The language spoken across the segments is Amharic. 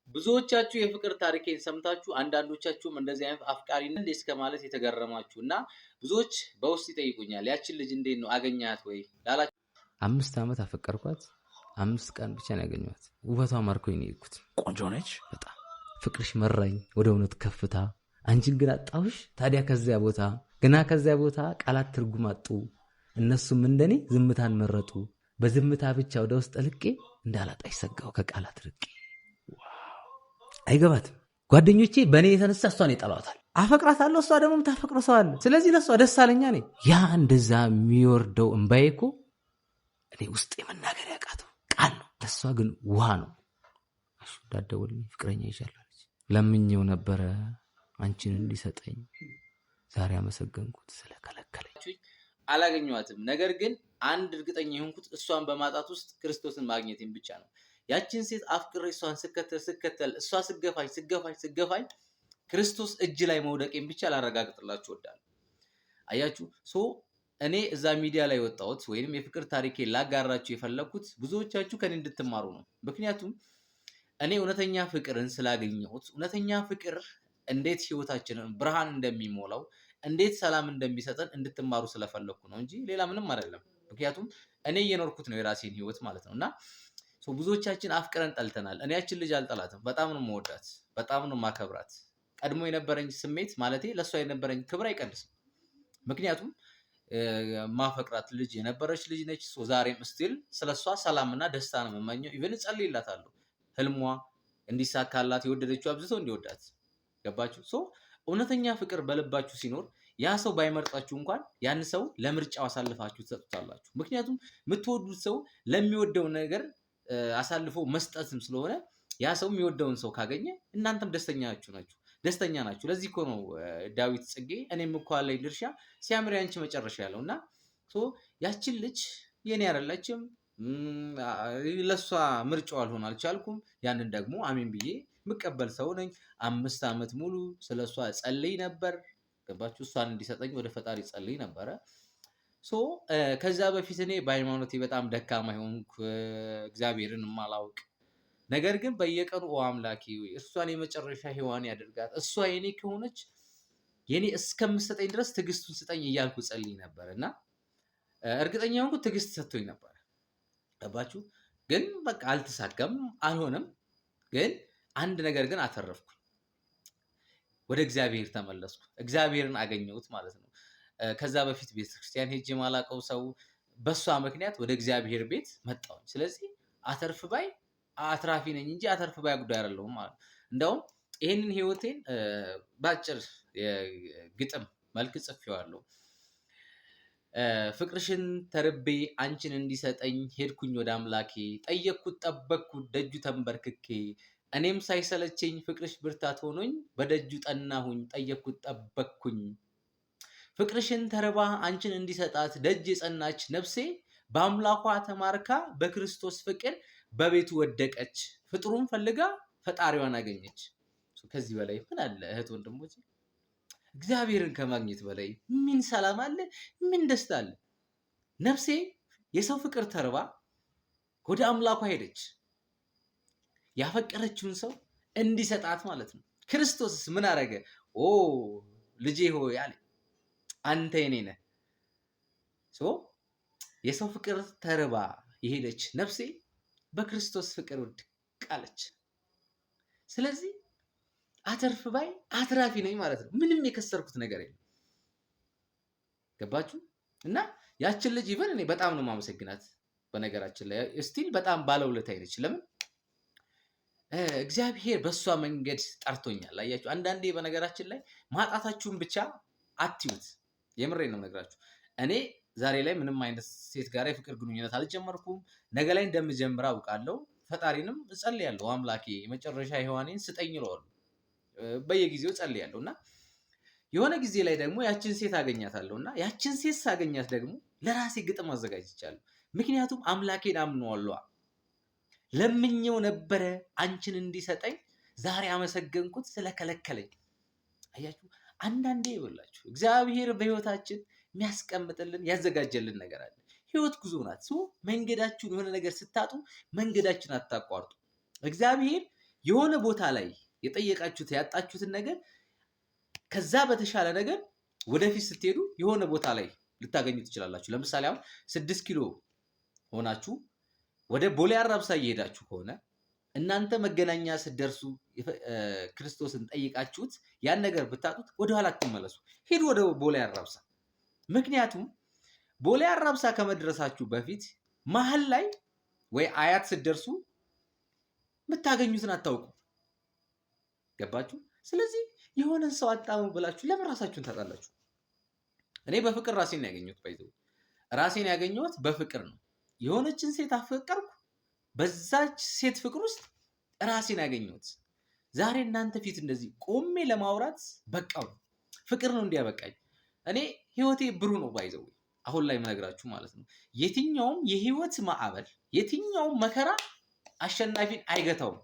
ብዙዎቻችሁ የፍቅር ታሪኬን ሰምታችሁ አንዳንዶቻችሁም እንደዚህ አይነት አፍቃሪ ነኝ እስከ ማለት የተገረማችሁ እና ብዙዎች በውስጥ ይጠይቁኛል ያችን ልጅ እንዴት ነው አገኛት ወይ ላላችሁ 5 ዓመት አፈቀርኳት 5 ቀን ብቻ ነው ያገኘኋት ውበቷ ማርኮኝ ነው የሄድኩት ቆንጆ ነች በጣም ፍቅርሽ መራኝ ወደ እውነት ከፍታ አንቺን ግን አጣሁሽ ታዲያ ከዚያ ቦታ ቃላት ትርጉም አጡ እነሱም እንደኔ ዝምታን መረጡ በዝምታ ብቻ ወደ ውስጥ ልቄ እንዳላጣሽ ሰጋው ከቃላት ርቄ አይገባትም ጓደኞቼ በእኔ የተነሳ እሷን ይጠላዋታል አፈቅራታለሁ እሷ ደግሞ የምታፈቅረው ሰው አለ ስለዚህ ለእሷ ደስ አለኛ ነኝ ያ እንደዛ የሚወርደው እንባዬ እኮ እኔ ውስጥ የመናገር ያቃተው ቃል ነው ለእሷ ግን ውሃ ነው እሺ እንዳትደውልልኝ ፍቅረኛ ይዣለሁ ለምኜው ነበረ አንቺን እንዲሰጠኝ ዛሬ አመሰገንኩት ስለከለከለኝ አላገኘኋትም ነገር ግን አንድ እርግጠኛ የሆንኩት እሷን በማጣት ውስጥ ክርስቶስን ማግኘቴን ብቻ ነው ያችን ሴት አፍቅሬ እሷን ስከተል እሷ ስገፋኝ ክርስቶስ እጅ ላይ መውደቄን ብቻ ላረጋግጥላችሁ እወዳለሁ አያችሁ እኔ እዛ ሚዲያ ላይ ወጣሁት ወይንም የፍቅር ታሪኬን ላጋራችሁ የፈለኩት ብዙዎቻችሁ ከኔ እንድትማሩ ነው ምክንያቱም እኔ እውነተኛ ፍቅርን ስላገኘሁት እውነተኛ ፍቅር እንዴት ህይወታችንን ብርሃን እንደሚሞላው እንዴት ሰላም እንደሚሰጠን እንድትማሩ ስለፈለኩ ነው እንጂ ሌላ ምንም አይደለም ምክንያቱም እኔ እየኖርኩት ነው የራሴን ህይወት ማለት ነውና ብዙዎቻችን አፍቅረን ጠልተናል እኔ ያችን ልጅ አልጠላትም በጣም ነው የምወዳት በጣም ነው ማከብራት ቀድሞ የነበረኝ ስሜት ማለቴ ለሷ የነበረኝ ክብር አይቀንስም ምክንያቱም ማፈቅራት ልጅ የነበረች ልጅ ነች ዛሬም ስቲል ስለሷ ሰላምና ደስታ ነው የምመኘው ኢቭን ጸልይላታለሁ ህልሟ እንዲሳካላት የወደደችው አብዝተው እንዲወዳት ገባችሁ እውነተኛ ፍቅር በልባችሁ ሲኖር ያ ሰው ባይመርጣችሁ እንኳን ያን ሰው ለምርጫው አሳልፋችሁ ትሰጡታላችሁ ምክንያቱም የምትወዱት ሰው ለሚወደው ነገር አሳልፎ መስጠትም ስለሆነ ያ ሰው የሚወደውን ሰው ካገኘ እናንተም ደስተኛ ናችሁ ለዚህ እኮ ነው ዳዊት ጽጌ እኔም እኮ አለኝ ድርሻ ሲያምር ያንቺ መጨረሻ ያለውና ያችን ልጅ የኔ አይደለችም ለሷ ምርጫው አልሆን አልቻልኩም ያንን ደግሞ አሜን ብዬ መቀበል ሰው ነኝ 5 ዓመት ሙሉ ስለሷ ጸልይ ነበር ገባችሁ እሷን እንዲሰጠኝ ወደ ፈጣሪ ጸልይ ነበር ከዛ በፊት እኔ በሃይማኖቴ በጣም ደካማ ሆንኩ እግዚአብሔርን ማላውቅ ነገር ግን በየቀኑ አምላኬ እሷን የመጨረሻ ሔዋን ያደርጋት እሷ የኔ ከሆነች የኔ እስከምሰጠኝ ድረስ ትግስቱን ስጠኝ እያልኩ ጸልይ ነበርና እርግጠኛ ሆንኩ ትግስት ሰጥቶኝ ነበር ገባችሁ ግን በቃ አልተሳካም አልሆነም ግን አንድ ነገር ግን አተረፍኩ ወደ እግዚአብሔር ተመለስኩ እግዚአብሔርን አገኘሁት ማለት ነው ከዛ በፊት ቤተክርስቲያን ሄጄ ማላቀው ሰው በሷ ምክንያት ወደ እግዚአብሔር ቤት መጣሁ ስለዚህ አትራፊ ነኝ እንጂ አተርፍ ባይ ጉዳይ አይደለም ማለት እንደውም ይሄንን ህይወቴን ባጭር ግጥም መልክ ጽፌዋለሁ ፍቅርሽን ተርቤ አንቺን እንዲሰጠኝ ሄድኩኝ ወደ አምላኬ ጠየቅኩት ጠበቅኩት ደጁ ተንበርክኬ እኔም ሳይሰለቸኝ ፍቅርሽ ብርታት ሆኖኝ በደጁ ጠናሁኝ ጠየቅኩት ጠበቅኩኝ ፍቅርሽን ተርባ አንቺን እንዲሰጣት ደጅ የጸናች ነፍሴ በአምላኳ ተማርካ በክርስቶስ ፍቅር በቤቱ ወደቀች ፍጥሩን ፈልጋ ፈጣሪዋን አገኘች ከዚህ በላይ ምን አለ እህት ወንድሞቼ እግዚአብሔርን ከማግኘት በላይ ምን ሰላም አለ ምን ደስታ አለ ነፍሴ የሰው ፍቅር ተርባ ወደ አምላኳ ሄደች ያፈቀረችውን ሰው እንዲሰጣት ማለት ነው ክርስቶስስ ምን አረገ ልጄ ሆይ አለ አንተ የኔ ነህ የሰው ፍቅር ተርባ የሄደች ነፍሴ በክርስቶስ ፍቅር ወድቃለች ስለዚህ አተርፍ ባይ አትራፊ ነኝ ማለት ነው ምንም የከሰርኩት ነገር የለም ገባችሁ እና ያችን ልጅ ኢቭን እኔ በጣም ነው ማመሰግናት በነገራችን ላይ ስቲል በጣም ባለውለታዬ ነች ለምን እግዚአብሔር በሷ መንገድ ጠርቶኛል አያችሁ አንዳንዴ በነገራችን ላይ ማጣታችሁን ብቻ አትዩት የምሬን ነው ነግራችሁ እኔ ዛሬ ላይ ምንም አይነት ሴት ጋር የፍቅር ግንኙነት አልጀመርኩም ነገ ላይ እንደምጀምር አውቃለሁ ፈጣሪንም እጸልያለሁ አምላኬ የመጨረሻ ሔዋኔን ስጠኝ እለዋለሁ በየጊዜው ጸልያለሁና የሆነ ጊዜ ላይ ደግሞ ያችን ሴት አገኛታለሁና ያችን ሴት ሳገኛት ደግሞ ለራሴ ግጥም አዘጋጅቻለሁ ምክንያቱም አምላኬን አምነዋለሁ ለምኜው ነበረ አንቺን እንዲሰጠኝ ዛሬ አመሰገንኩት ስለከለከለኝ አያችሁ አንዳንዴ ይወላችሁ እግዚአብሔር በህይወታችን የሚያስቀምጥልን ያዘጋጀልን ነገር አለ ህይወት ጉዞ ናት መንገዳችሁን የሆነ ነገር ስታጡ መንገዳችን አታቋርጡ እግዚአብሔር የሆነ ቦታ ላይ የጠየቃችሁት ያጣችሁትን ነገር ከዛ በተሻለ ነገር ወደፊት ስትሄዱ የሆነ ቦታ ላይ ልታገኙ ትችላላችሁ። ለምሳሌ አሁን 6 ኪሎ ሆናችሁ ወደ ቦሌ አራብሳ እየሄዳችሁ ከሆነ እናንተ መገናኛ ስትደርሱ ክርስቶስን ጠይቃችሁት ያን ነገር ብታጡት ወደኋላ አትመለሱ፣ ሂዱ ወደ ቦሌ አራብሳ። ምክንያቱም ቦሌ አራብሳ ከመድረሳችሁ በፊት መሀል ላይ ወይ አያት ስትደርሱ የምታገኙትን አታውቁ። ገባችሁ? ስለዚህ የሆነን ሰው አጣሙ ብላችሁ ለምን ራሳችሁን ታጣላችሁ? እኔ በፍቅር ራሴን ያገኘሁት ባይዘው ራሴን ያገኘሁት በፍቅር ነው። የሆነችን ሴት አፈቀርኩ፣ በዛች ሴት ፍቅር ውስጥ ራሴን ያገኘሁት። ዛሬ እናንተ ፊት እንደዚህ ቆሜ ለማውራት በቃው ፍቅር ነው እንዲያበቃኝ። እኔ ህይወቴ ብሩህ ነው ባይዘው አሁን ላይ የምነግራችሁ ማለት ነው። የትኛውም የህይወት ማዕበል የትኛውም መከራ አሸናፊን አይገታውም።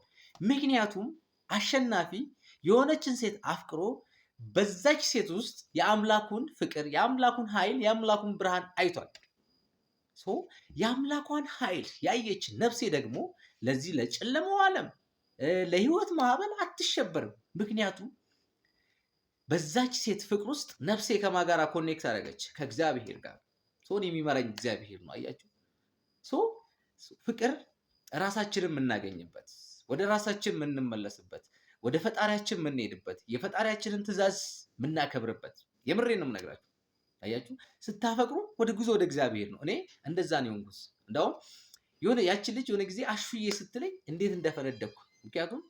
ምክንያቱም አሸናፊ የሆነችን ሴት አፍቅሮ በዛች ሴት ውስጥ የአምላኩን ፍቅር፣ የአምላኩን ኃይል፣ የአምላኩን ብርሃን አይቷል። የአምላኳን ኃይል ያየች ነፍሴ ደግሞ ለዚህ ለጨለመው ዓለም ለህይወት ማዕበል አትሸበርም። ምክንያቱም በዛች ሴት ፍቅር ውስጥ ነፍሴ ከማጋራ ኮኔክት አደረገች ከእግዚአብሔር ጋር። ሶን የሚመራኝ እግዚአብሔር ነው። አያችሁ፣ ፍቅር ራሳችንን የምናገኝበት፣ ወደ ራሳችን የምንመለስበት፣ ወደ ፈጣሪያችን የምንሄድበት፣ የፈጣሪያችንን ትእዛዝ የምናከብርበት። የምሬን ነው የምነግራችሁ። አያችሁ፣ ስታፈቅሩ ወደ ጉዞ ወደ እግዚአብሔር ነው። እኔ እንደዛ ነው የሆንኩት። እንደውም የሆነ ያችን ልጅ የሆነ ጊዜ አሹዬ ስትለኝ እንዴት እንደፈነደኩ። ምክንያቱም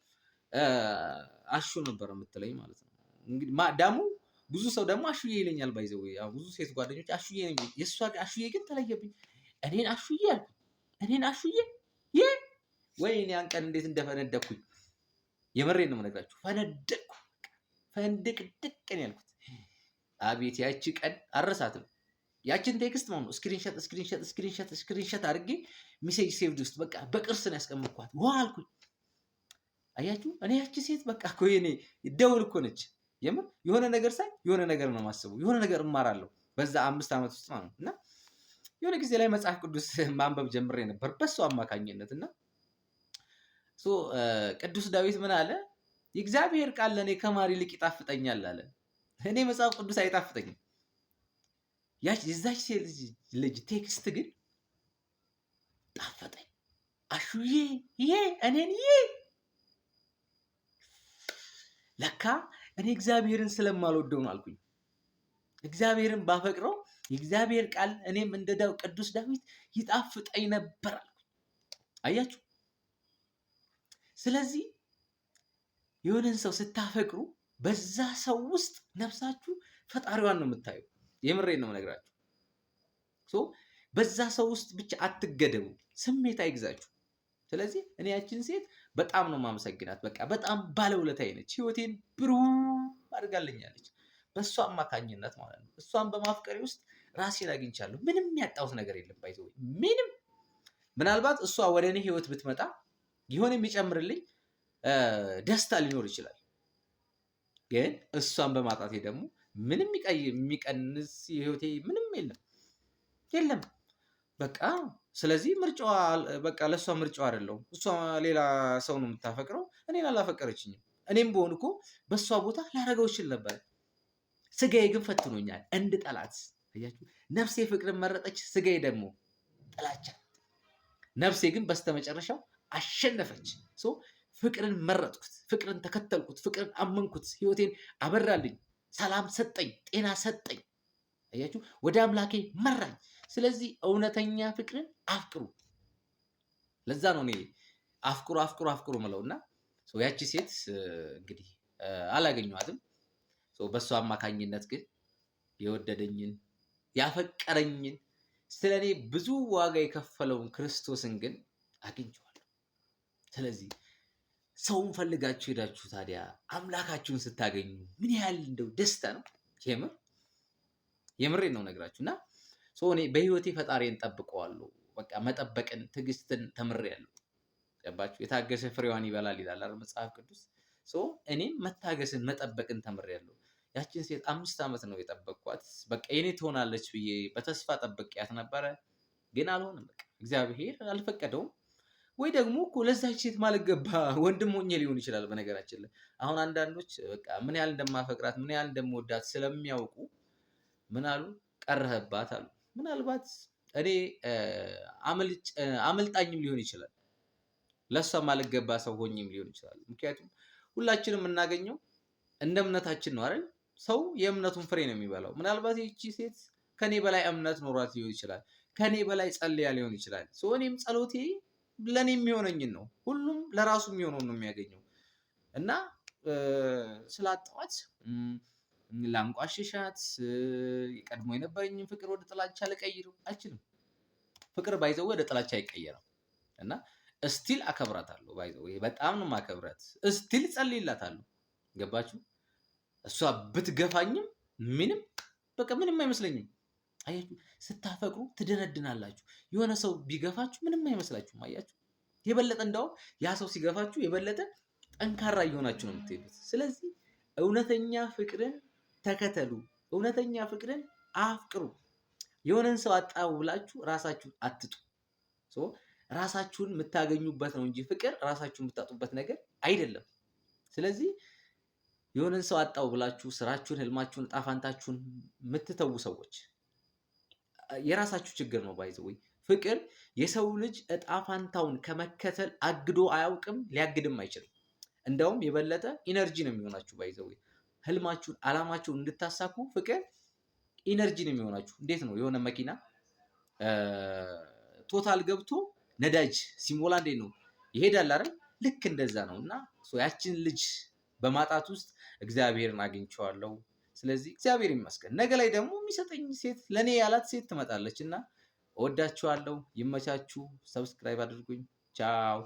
አሹ ነበር የምትለኝ ማለት ነው። እንግዲህ ደግሞ ብዙ ሰው ደግሞ አሹዬ ይለኛል። ባይዘው ያው ብዙ ሴት ጓደኞች አሹዬ ነኝ። የሷ አሹዬ ግን ተለየብኝ። እኔን አሹዬ አልኩ። እኔን አሹዬ ወይ እኔ ያን ቀን እንዴት እንደፈነደኩኝ የመሬን ነው የምነግራችሁ። ፈነደቅኩ፣ ፈንድቅድቅን ያልኩት። አቤት ያቺ ቀን አረሳትም። ያችን ቴክስት ማለት ነው ስክሪንሾት አድርጌ ሜሴጅ ሴቭድ ውስጥ በቃ በቅርስ ነው ያስቀመጥኳት። ዋ አልኩኝ። አያችሁ፣ እኔ ያቺ ሴት በቃ እኮ የኔ ደውል እኮ ነች። የምር የሆነ ነገር ሳይ የሆነ ነገር ነው የማስበው፣ የሆነ ነገር እማራለሁ በዛ 5 ዓመት ውስጥ ማለት ነው። እና የሆነ ጊዜ ላይ መጽሐፍ ቅዱስ ማንበብ ጀምሬ ነበር በሱ አማካኝነት። እና ቅዱስ ዳዊት ምን አለ? የእግዚአብሔር ቃል ለእኔ ከማር ይልቅ ይጣፍጠኛል አለ። እኔ መጽሐፍ ቅዱስ አይጣፍጠኝም። የዛች ሴት ልጅ ቴክስት ግን ጣፈጠኝ። አሹዬ እኔን ለካ እኔ እግዚአብሔርን ስለማልወደው ነው አልኩኝ። እግዚአብሔርን ባፈቅረው የእግዚአብሔር ቃል እኔም እንደ ቅዱስ ዳዊት ይጣፍጠኝ ነበር አልኩኝ። አያችሁ። ስለዚህ የሆነን ሰው ስታፈቅሩ በዛ ሰው ውስጥ ነፍሳችሁ ፈጣሪዋን ነው የምታዩ። የምሬን ነው የምነግራችሁ። በዛ ሰው ውስጥ ብቻ አትገደቡ፣ ስሜት አይግዛችሁ። ስለዚህ እኔ ያችን ሴት በጣም ነው ማመሰግናት። በቃ በጣም ባለውለታዬ ነች። ህይወቴን ብሩህ አድርጋልኛለች በእሷ አማካኝነት ማለት ነው። እሷን በማፍቀሬ ውስጥ ራሴን አግኝቻለሁ። ምንም ያጣሁት ነገር የለም። ባይዘው ምንም። ምናልባት እሷ ወደ እኔ ህይወት ብትመጣ ይሆን የሚጨምርልኝ ደስታ ሊኖር ይችላል። ግን እሷን በማጣቴ ደግሞ ምንም የሚቀንስ የህይወቴ ምንም የለም። በቃ ስለዚህ ምርጫዋ በቃ ለእሷ ምርጫዋ አይደለሁም። እሷ ሌላ ሰው ነው የምታፈቅረው፣ እኔን አላፈቀረችኝም። እኔም በሆን እኮ በእሷ ቦታ ላደርገው ይችል ነበር። ስጋዬ ግን ፈትኖኛል እንድጠላት። አያችሁ፣ ነፍሴ ፍቅርን መረጠች፣ ስጋዬ ደግሞ ጥላቻ። ነፍሴ ግን በስተመጨረሻው አሸነፈች። ፍቅርን መረጥኩት፣ ፍቅርን ተከተልኩት፣ ፍቅርን አመንኩት። ህይወቴን አበራልኝ፣ ሰላም ሰጠኝ፣ ጤና ሰጠኝ። አያችሁ፣ ወደ አምላኬ መራኝ። ስለዚህ እውነተኛ ፍቅርን አፍቅሩ። ለዛ ነው እኔ አፍቅሩ ምለውና ያቺ ሴት እንግዲህ አላገኘኋትም። በእሷ አማካኝነት ግን የወደደኝን ያፈቀረኝን ስለኔ ብዙ ዋጋ የከፈለውን ክርስቶስን ግን አግኝቼዋለሁ። ስለዚህ ሰውን ፈልጋችሁ ሄዳችሁ ታዲያ አምላካችሁን ስታገኙ ምን ያህል እንደው ደስታ ነው። የምሬን ነው ነግራችሁ። እና እኔ በህይወቴ ፈጣሪን ጠብቀዋለሁ። በቃ መጠበቅን፣ ትዕግስትን ተምሬያለሁ። ገባችሁ? የታገሰ ፍሬዋን ይበላል ይላል አይደል መጽሐፍ ቅዱስ። እኔም መታገስን፣ መጠበቅን ተምሬያለሁ። ያችን ሴት 5 ዓመት ነው የጠበቅኳት። በቃ የኔ ትሆናለች ብዬ በተስፋ ጠብቄያት ነበረ፣ ግን አልሆነም። በቃ እግዚአብሔር አልፈቀደውም። ወይ ደግሞ እኮ ለዛች ሴት ማልገባ ወንድም ሆኜ ሊሆን ይችላል። በነገራችን ላይ አሁን አንዳንዶች በቃ ምን ያህል እንደማፈቅራት ምን ያህል እንደምወዳት ስለሚያውቁ ምን አሉ ቀረህባት አሉ። ምናልባት እኔ አመልጣኝም ሊሆን ይችላል፣ ለሷ ማልገባ ሰው ሆኜም ሊሆን ይችላል። ምክንያቱም ሁላችንም የምናገኘው እንደ እምነታችን ነው አይደል? ሰው የእምነቱን ፍሬ ነው የሚበላው። ምናልባት ይቺ ሴት ከኔ በላይ እምነት ኖሯት ሊሆን ይችላል፣ ከኔ በላይ ጸልያ ሊሆን ይችላል። እኔም ጸሎቴ ለኔ የሚሆነኝን ነው፣ ሁሉም ለራሱ የሚሆነውን ነው የሚያገኘው። እና ስላጣኋት ላንቋሽሻት፣ የቀድሞ የነበረኝን ፍቅር ወደ ጥላቻ ልቀይረው አልችልም። ፍቅር ባይዘው ወደ ጥላቻ አይቀየርም። እና እስቲል አከብራታለሁ። ባይዘው በጣም ነው ማከብራት። እስቲል ጸልይላታለሁ። ገባችሁ? እሷ ብትገፋኝም ምንም በቃ ምንም አይመስለኝም። አያችሁ፣ ስታፈቅሩ ትደነድናላችሁ። የሆነ ሰው ቢገፋችሁ ምንም አይመስላችሁም። አያችሁ፣ የበለጠ እንደውም ያ ሰው ሲገፋችሁ የበለጠ ጠንካራ እየሆናችሁ ነው የምትሄዱት። ስለዚህ እውነተኛ ፍቅርን ተከተሉ፣ እውነተኛ ፍቅርን አፍቅሩ። የሆነን ሰው አጣው ብላችሁ ራሳችሁን አትጡ። ራሳችሁን የምታገኙበት ነው እንጂ ፍቅር ራሳችሁን የምታጡበት ነገር አይደለም። ስለዚህ የሆነን ሰው አጣው ብላችሁ ስራችሁን፣ ህልማችሁን፣ ጣፋንታችሁን የምትተዉ ሰዎች የራሳችሁ ችግር ነው። ባይዘው ፍቅር የሰው ልጅ እጣፋንታውን ከመከተል አግዶ አያውቅም፣ ሊያግድም አይችልም። እንደውም የበለጠ ኢነርጂ ነው የሚሆናችሁ። ባይዘው ህልማችሁን፣ አላማችሁን እንድታሳኩ ፍቅር ኢነርጂ ነው የሚሆናችሁ። እንዴት ነው የሆነ መኪና ቶታል ገብቶ ነዳጅ ሲሞላ እንዴት ነው ይሄዳል አይደል? ልክ እንደዛ ነው። እና ያችን ልጅ በማጣት ውስጥ እግዚአብሔርን አግኝቼዋለሁ። ስለዚህ እግዚአብሔር ይመስገን። ነገ ላይ ደግሞ የሚሰጠኝ ሴት ለኔ ያላት ሴት ትመጣለች። እና እወዳችኋለሁ። ይመቻችሁ። ሰብስክራይብ አድርጉኝ። ቻው